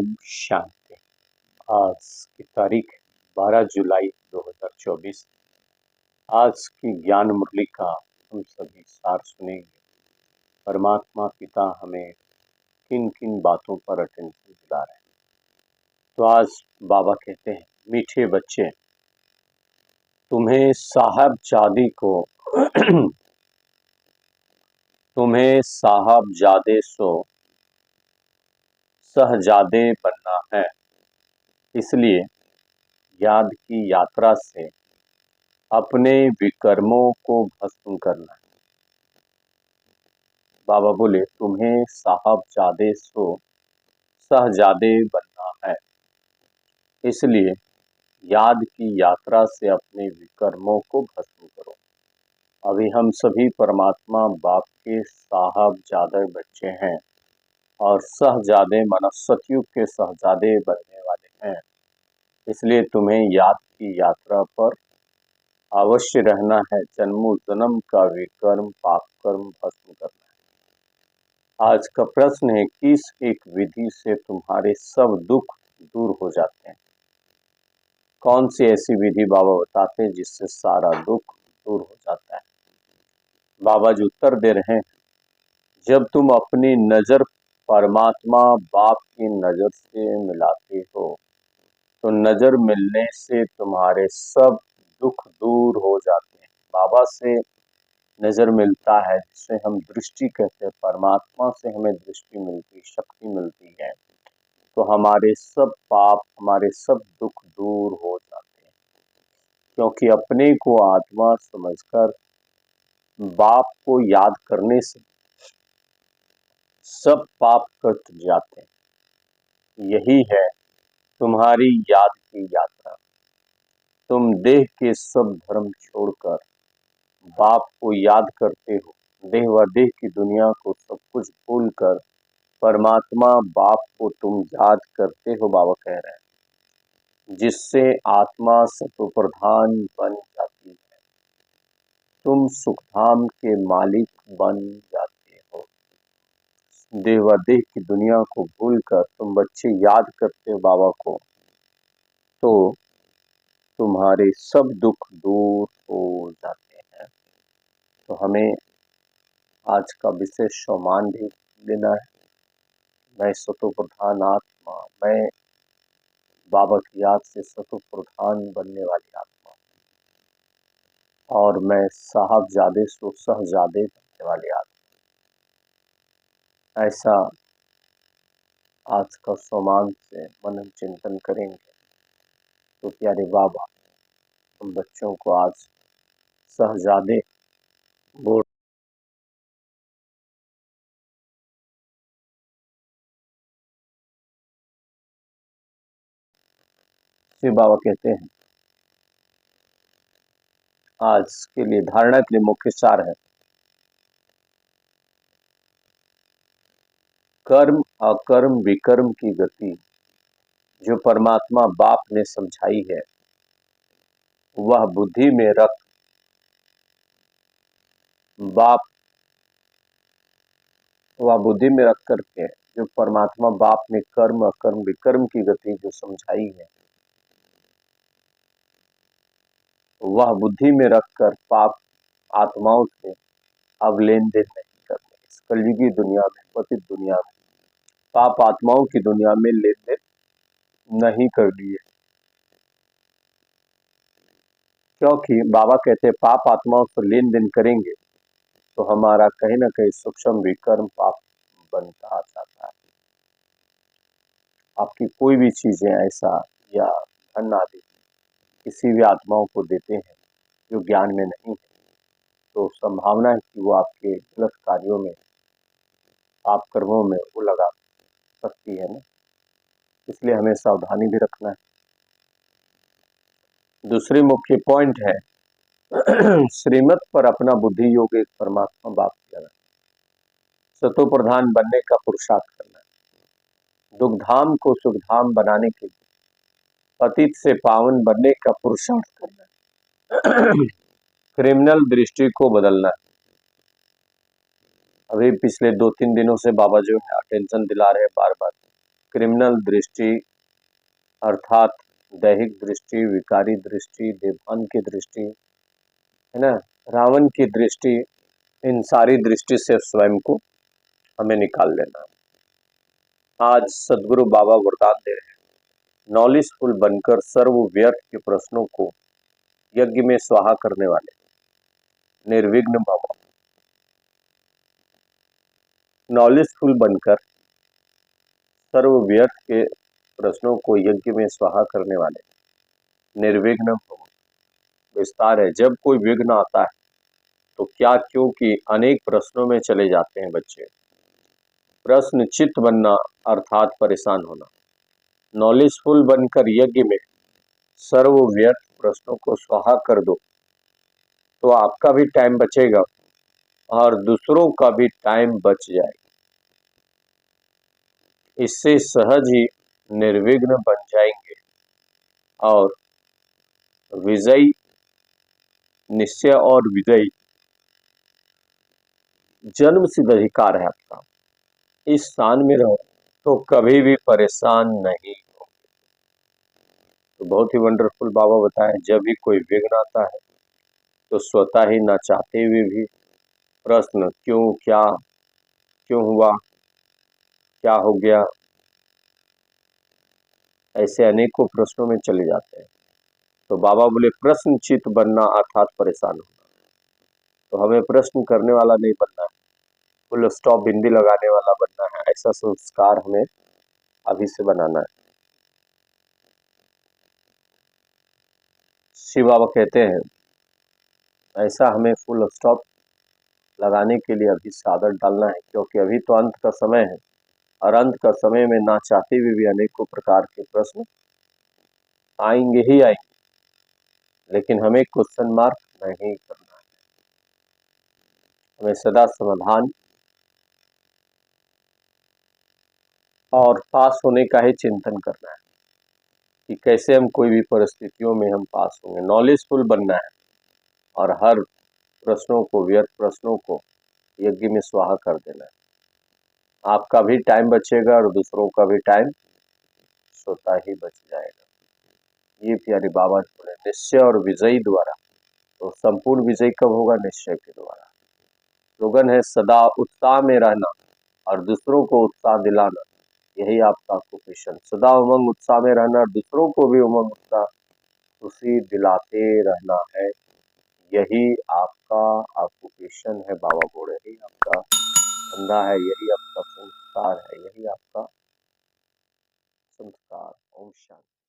ओम शांति। आज की तारीख 12 जुलाई 2024। आज की ज्ञान मुरली का हम सभी सार सुनेंगे। परमात्मा पिता हमें किन किन बातों पर अटेंशन दिला रहे हैं। तो आज बाबा कहते हैं, मीठे बच्चे, तुम्हें साहबजादी को तुम्हें साहबजादे सो सहजादे बनना है। इसलिए याद की यात्रा से अपने विकर्मों को भस्म करना है। बाबा बोले, तुम्हें साहबजादे सो सहजादे बनना है। इसलिए याद की यात्रा से अपने विकर्मों को भस्म करो। अभी हम सभी परमात्मा बाप के साहबजादे बच्चे हैं और सहजादे माना सतयुग के सहजादे बनने वाले हैं। इसलिए तुम्हें याद की यात्रा पर अवश्य रहना है। जन्मों जन्म का विकर्म पाप कर्म भस्म करना है। आज का प्रश्न है, किस एक विधि से तुम्हारे सब दुख दूर हो जाते हैं? कौन सी ऐसी विधि बाबा बताते हैं जिससे सारा दुख दूर हो जाता है? बाबा जी उत्तर दे रहे हैं, जब तुम अपनी नजर परमात्मा बाप की नजर से मिलाते हो तो नजर मिलने से तुम्हारे सब दुख दूर हो जाते हैं। बाबा से नजर मिलता है जिसे हम दृष्टि कहते हैं। परमात्मा से हमें दृष्टि मिलती, शक्ति मिलती है, तो हमारे सब पाप, हमारे सब दुख दूर हो जाते हैं। क्योंकि अपने को आत्मा समझकर बाप को याद करने से सब पाप कट जाते हैं। यही है तुम्हारी याद की यात्रा। तुम देह के सब धर्म छोड़कर बाप को याद करते हो। देह व देह की दुनिया को सब कुछ भूलकर परमात्मा बाप को तुम याद करते हो। बाबा कह रहे हैं, जिससे आत्मा सतो प्रधान बन जाती है। तुम सुखधाम के मालिक बन जाते हो। देह व देह की दुनिया को भूलकर तुम बच्चे याद करते हो बाबा को, तो तुम्हारे सब दुख दूर हो जाते हैं। तो हमें आज का विशेष सम्मान भी लेना है। मैं सतो प्रधान आत्मा, मैं बाबा की याद से सतो प्रधान बनने वाली आत्मा, और मैं साहबजादे सो सहजादे बनने वाली आत्मा। ऐसा आज का सम्मान से मनन चिंतन करेंगे तो प्यारे बाबा हम बच्चों को आज सहजादे बोल से बाबा कहते हैं, आज के लिए धारणा के लिए मुख्य सार है, कर्म अकर्म विकर्म की गति जो परमात्मा बाप ने समझाई है, वह बुद्धि में रख बाप वह बुद्धि में रख करके जो परमात्मा बाप ने कर्म अकर्म विकर्म की गति जो समझाई है, वह बुद्धि में रखकर पाप आत्माओं से अब लेन देन नहीं करने। इस कलयुगी दुनिया में, पतित दुनिया में, पाप आत्माओं की दुनिया में लेन देन नहीं करनी है। क्योंकि बाबा कहते हैं, पाप आत्माओं से लेन देन करेंगे तो हमारा कहीं ना कहीं सूक्ष्म विकर्म पाप बनता जाता है। आपकी कोई भी चीजें ऐसा या धन आदि किसी भी आत्माओं को देते हैं जो ज्ञान में नहीं है, तो संभावना है कि वो आपके गलत कार्यों में, पाप कर्मों में वो लगा सकती है ना। इसलिए हमें सावधानी भी रखना है। दूसरी मुख्य पॉइंट है, श्रीमत पर अपना बुद्धि योग एक परमात्मा बाप किया, सतो प्रधान बनने का पुरुषार्थ करना है। दुखधाम को सुखधाम बनाने के लिए पतित से पावन बनने का पुरुषार्थ करना है। क्रिमिनल दृष्टि को बदलना है। अभी पिछले 2-3 दिनों से बाबा जो है अटेंशन दिला रहे हैं बार बार क्रिमिनल दृष्टि अर्थात दैहिक दृष्टि, विकारी दृष्टि, देवभान की दृष्टि, है ना, रावण की दृष्टि, इन सारी दृष्टि से स्वयं को हमें निकाल लेना है। आज सदगुरु बाबा वरदान दे रहे हैं, नॉलेजफुल बनकर सर्व व्यर्थ के प्रश्नों को यज्ञ में स्वाहा करने वाले निर्विघ्न भव। नॉलेजफुल बनकर सर्व व्यर्थ के प्रश्नों को यज्ञ में स्वाहा करने वाले निर्विघ्न भव। विस्तार है, जब कोई विघ्न आता है तो क्या, क्योंकि अनेक प्रश्नों में चले जाते हैं बच्चे। प्रश्न चित्त बनना अर्थात परेशान होना। नॉलेजफुल बनकर यज्ञ में सर्व व्यर्थ प्रश्नों को स्वाहा कर दो तो आपका भी टाइम बचेगा और दूसरों का भी टाइम बच जाएगा। इससे सहज ही निर्विघ्न बन जाएंगे और विजयी निश्चय और विजयी जन्म सिद्ध अधिकार है आपका। इस स्थान में रहो तो कभी भी परेशान नहीं हो। तो बहुत ही वंडरफुल बाबा बताए, जब भी कोई विघ्न आता है तो स्वतः ही ना चाहते हुए भी प्रश्न क्यों, क्या, क्यों हुआ, क्या हो गया, ऐसे अनेकों प्रश्नों में चले जाते हैं। तो बाबा बोले प्रश्न चित्त बनना अर्थात परेशान होना। तो हमें प्रश्न करने वाला नहीं बनना है, फुल स्टॉप बिंदी लगाने वाला बनना है। ऐसा संस्कार हमें अभी से बनाना है। शिव बाबा कहते हैं ऐसा हमें फुल स्टॉप लगाने के लिए अभी से आदत डालना है, क्योंकि अभी तो अंत का समय है और अंत का समय में ना चाहते हुए भी अनेकों प्रकार के प्रश्न आएंगे ही आएंगे, लेकिन हमें क्वेश्चन मार्क नहीं करना है। हमें सदा समाधान और पास होने का ही चिंतन करना है कि कैसे हम कोई भी परिस्थितियों में हम पास होंगे। नॉलेजफुल बनना है और हर प्रश्नों को, व्यर्थ प्रश्नों को यज्ञ में स्वाहा कर देना है। आपका भी टाइम बचेगा और दूसरों का भी टाइम स्वतः ही बच जाएगा। ये प्यारे बाबा बोले निश्चय और विजयी द्वारा। तो संपूर्ण विजय कब होगा? निश्चय के द्वारा। स्लोगन है सदा उत्साह में रहना और दूसरों को उत्साह दिलाना, यही आपका ऑक्यूपेशन। सदा उमंग उत्साह में रहना और दूसरों को भी उमंग उत्साह खुशी दिलाते रहना है, यही आपका ऑक्यूपेशन है। बाबा बोल रहे यही आपका धंधा है, यही आपका संस्कार है, यही आपका संस्कार। ओम शांति।